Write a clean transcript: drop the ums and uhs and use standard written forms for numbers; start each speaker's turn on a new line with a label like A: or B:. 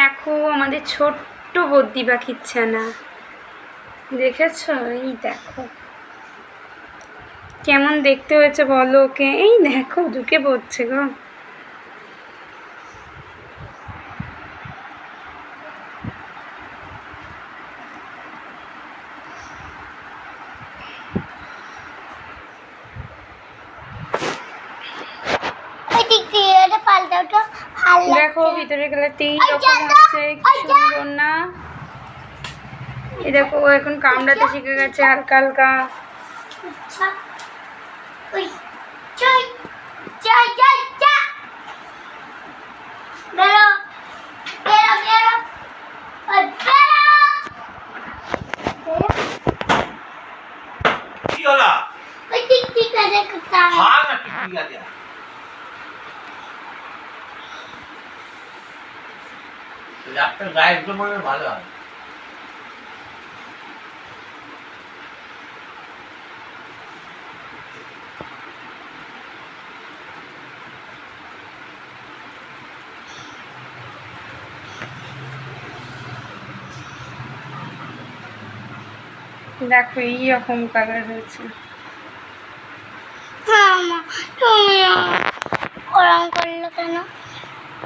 A: দেখো আমাদের ছোট্ট বদ্যি পাখির ছানা, দেখেছো? এই দেখো কেমন দেখতে হয়েছে বলো ওকে। এই দেখো ঢুকে পড়ছে গো। দেখো ভিতরে কালারটা এইরকম হচ্ছে, কি সুন্দর না? এই দেখো ও এখন কামড়াতে শিখে গেছে হালকা হালকা।
B: ভালো হয়।
A: দেখো এইরকম কালার হয়েছে।
C: হ্যাঁ মা, তুমি ওরম করলো কেন?